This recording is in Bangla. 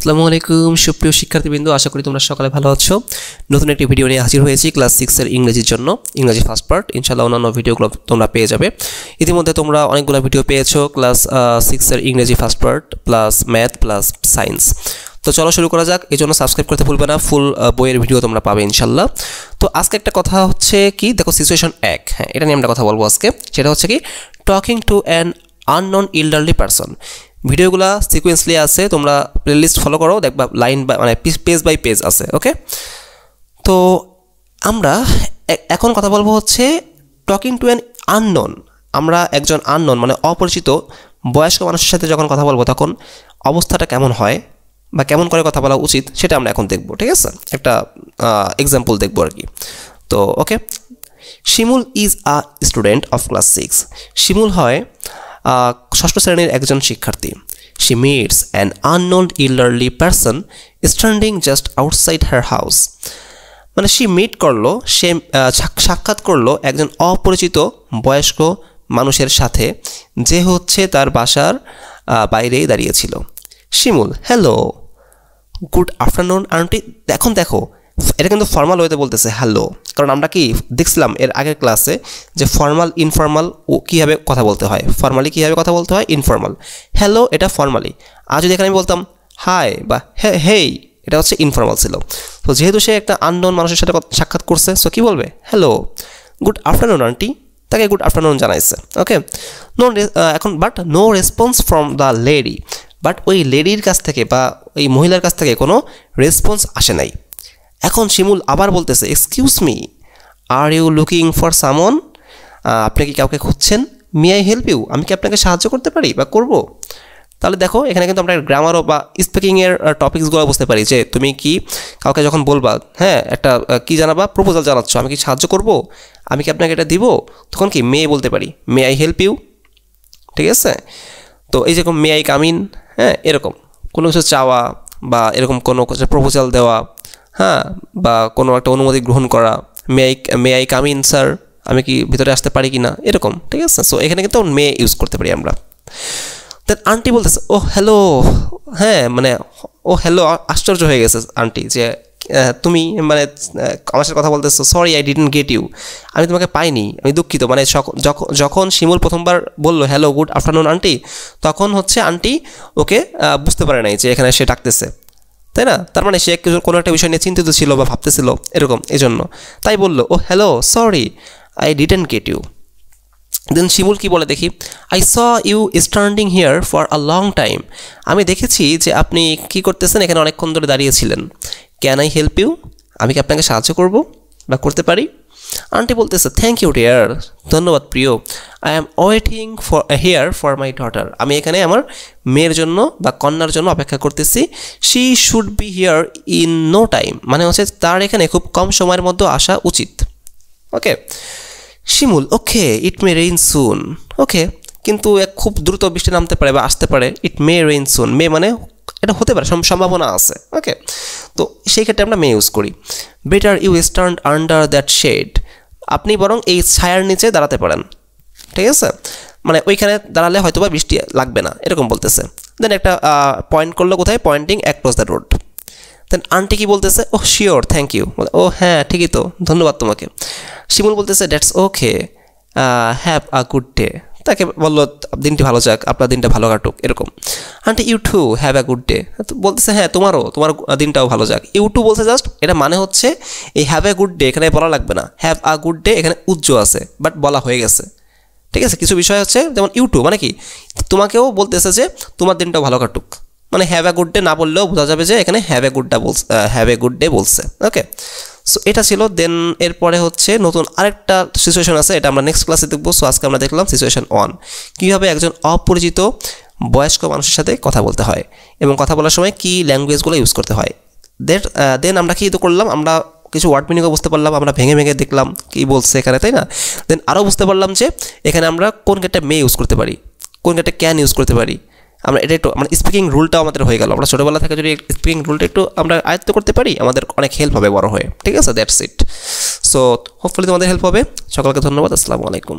আসসালামু আলাইকুম সুপ্রিয় শিক্ষার্থীবৃন্দ, আশা করি তোমরা সকালে ভালো আছো। নতুন একটি ভিডিও নিয়ে হাজির হয়েছি ক্লাস 6 এর ইংরেজির জন্য, ইংরেজি ফার্স্ট পার্ট। ইনশাআল্লাহ অন্যান্য ভিডিওগুলো তোমরা পেয়ে যাবে। ইতিমধ্যে তোমরা অনেকগুলো ভিডিও পেয়েছো ক্লাস 6 এর ইংরেজি first part plus math plus science. তো চলো শুরু করা যাক। এই জন্য সাবস্ক্রাইব করতে ভুলবে না, ফুল বইয়ের ভিডিও তোমরা পাবে ইনশাআল্লাহ। তো আজকে একটা কথা হচ্ছে কি, দেখো সিচুয়েশন 1, হ্যাঁ এটা নিয়ে আমরা কথা বলবো আজকে। সেটা হচ্ছে কি, talking to an unknown elderly person. ভিডিওগুলো সিকোয়েন্সলি আছে, তোমরা প্লেলিস্ট ফলো করো, দেখবা লাইন বাই মানে পেজ বাই পেজ আছে। ওকে, তো আমরা এখন কথা বলবো হচ্ছে টকিং টু অ্যান আননোন। আমরা একজন আননোন মানে অপরিচিত বয়স্ক মানুষের সাথে যখন কথা বলবো তখন অবস্থাটা কেমন হয় বা কেমন করে কথা বলা উচিত সেটা আমরা এখন দেখবো। ঠিক আছে, একটা এক্সাম্পল দেখবো আর কি। তো okay, Shimul is a student of class 6। Shimul হয় ষষ্ঠ শ্রেণীর একজন শিক্ষার্থী। She meets an unknown elderly person standing just outside her house. মানে সে মিট করলো, সে সাক্ষাৎ করলো একজন অপরিচিত বয়স্ক মানুষের সাথে, যে হচ্ছে তার বাসার বাইরেই দাঁড়িয়েছিল। শিমুল, হ্যালো, গুড আফটারনুন আন্টি। এখন দেখো, এটা কিন্তু ফর্মাল ওয়েতে বলতেছে হ্যালো, কারণ আমরা কি দেখছিলাম এর আগের ক্লাসে যে ফর্মাল ইনফর্মাল ও কীভাবে কথা বলতে হয়, ফর্মালি কীভাবে কথা বলতে হয়, ইনফর্মাল। হ্যালো এটা ফর্মালি, আর যদি এখানে আমি বলতাম হাই বা হেই, এটা হচ্ছে ইনফর্মাল ছিল। তো যেহেতু সে একটা আননোন মানুষের সাথে সাক্ষাৎ করছে, সো কী বলবে, হ্যালো, গুড আফটারনুন আন্টি, তাকে গুড আফটারনুন জানাইছে। ওকে, এখন but no response from the lady. But ওই লেডির কাছ থেকে বা ওই মহিলার কাছ থেকে কোনো রেসপন্স আসে নাই। এখন শিমুল আবার বলতেছে, excuse me, are you looking for someone? আপনি কি কাউকে খুঁজছেন? May I help you? আমি কি আপনাকে সাহায্য করতে পারি বা করব? তাহলে দেখো এখানে কিন্তু আমরা গ্রামারও বা স্পিকিংয়ের টপিকসগুলো বুঝতে পারি যে তুমি কি কাউকে যখন বলবা, হ্যাঁ একটা কি জানাবা, প্রপোজাল জানাচ্ছ, আমি কি সাহায্য করব, আমি কি আপনাকে এটা দিব, তখন কি মে বলতে পারি, মে আই হেল্প ইউ। ঠিক আছে, তো এই যেরকম মে আই কাম ইন, হ্যাঁ এরকম কোনো কিছু চাওয়া বা এরকম কোনো প্রপোজাল দেওয়া, হ্যাঁ বা কোনো একটা অনুমতি গ্রহণ করা, may I come in sir, আমি কি ভিতরে আসতে পারি কি না, এরকম। ঠিক আছে, সো এখানে কিন্তু মে ইউজ করতে পারি আমরা। দেন আন্টি বলতেছে, ও হ্যালো, হ্যাঁ মানে ও হ্যালো, আশ্চর্য হয়ে গেছে আন্টি যে তুমি মানে আমার সাথে কথা বলতেছো। Sorry I didn't get you, আমি তোমাকে পাইনি, আমি দুঃখিত। মানে যখন শিমুল প্রথমবার বললো হ্যালো গুড আফটারনুন আন্টি, তখন হচ্ছে আন্টি ওকে বুঝতে পারে নাই যে এখানে সে ডাকতেছে, তাই না? তার মানে সে কোনো একটা বিষয় নিয়ে চিন্তিত ছিল বা ভাবতেছিল এরকম, এই জন্য তাই বললো ও hello, sorry I didn't get you. Then Shimul কি বলে দেখি, I saw you standing here for a long time. আমি দেখেছি যে আপনি কি করতেছেন, এখানে অনেকক্ষণ ধরে দাঁড়িয়েছিলেন। Can I help you? আমি কি আপনাকে সাহায্য করব বা করতে পারি? আন্টি বলতেছে, থ্যাংক ইউ ডিয়ার, ধন্যবাদ প্রিয়। I am waiting for here for my daughter. আমি এখানে আমার মেয়ের জন্য বা কন্যার জন্য অপেক্ষা করতেছি। She should be here in no time, মানে হচ্ছে তার এখানে খুব কম সময়ের মধ্যে আসা উচিত। ওকে, শিমুল, ওকে ইট মে রেইন সুন। ওকে, কিন্তু খুব দ্রুত বৃষ্টি নামতে পারে বা আসতে পারে। ইট মে রেইন সুন, মে মানে এটা হতে পারে, সম্ভাবনা আছে। ওকে, তো সেই ক্ষেত্রে আমরা মে ইউজ করি। Better you stand under that shade. আপনি বরং এই ছায়ার নিচে দাঁড়াতে পারেন। ঠিক আছে, মানে ওইখানে দাঁড়ালে হয়তো বা বৃষ্টি লাগবে না, এরকম বলতেছে। দেন একটা পয়েন্ট করলো, কোথায়, pointing across the road. Then aunty কি বলতেছে, ও শিওর থ্যাংক ইউ, ও হ্যাঁ ঠিকই তো, ধন্যবাদ তোমাকে। শিমুল বলতেছে, that's okay, have a good day. তাকে বললো দিনটি ভালো যাক, আপনার দিনটা ভালো কাটুক, এরকম। Aunty you too have a good day. বলতেছে হ্যাঁ তোমার দিনটাও ভালো যাক। ইউ টু বলছে জাস্ট, এটা মানে হচ্ছে এই হ্যাভ এ গুড ডে এখানে বলা লাগবে না। হ্যাভ আ গুড ডে এখানে উজ্জ্ব আছে, বাট বলা হয়ে গেছে। ঠিক আছে, কিছু বিষয় হচ্ছে যেমন ইউ টু মানে কি, তোমাকেও বলতেছে যে তোমার দিনটাও ভালো কাটুক, মানে হ্যাভ এ গুড ডে না বললেও বোঝা যাবে যে এখানে হ্যাভ এ গুড ডে বলছে। ওকে, সো এটা ছিল। দেন এরপরে হচ্ছে নতুন আরেকটা সিচুয়েশন আছে, এটা আমরা নেক্সট ক্লাসে দেখবো। সো আজকে আমরা দেখলাম সিচুয়েশন 1, কীভাবে একজন অপরিচিত বয়স্ক মানুষের সাথে কথা বলতে হয় এবং কথা বলার সময় কী ল্যাঙ্গুয়েজগুলো ইউজ করতে হয়। দেন আমরা কী করলাম, আমরা কিছু ওয়ার্ড মিনিংও বুঝতে পারলাম, আমরা ভেঙে ভেঙে দেখলাম কী বলছে এখানে, তাই না? দেন আরও বুঝতে পারলাম যে এখানে আমরা কোন ক্ষেত্রে মে ইউজ করতে পারি, কোন ক্ষেত্রে ক্যান ইউজ করতে পারি। আমরা এটা একটু মানে স্পিকিং রুলটাও আমাদের হয়ে গেল। আমরা ছোটোবেলা থেকে যদি স্পিকিং রুলটা একটু আমরা আয়ত্ত করতে পারি, আমাদের অনেক হেল্প হবে বড় হয়ে। ঠিক আছে, দ্যাটস ইট। সো হোপফুলি তোমাদের হেল্প হবে। সকলকে ধন্যবাদ। আসসালামু আলাইকুম।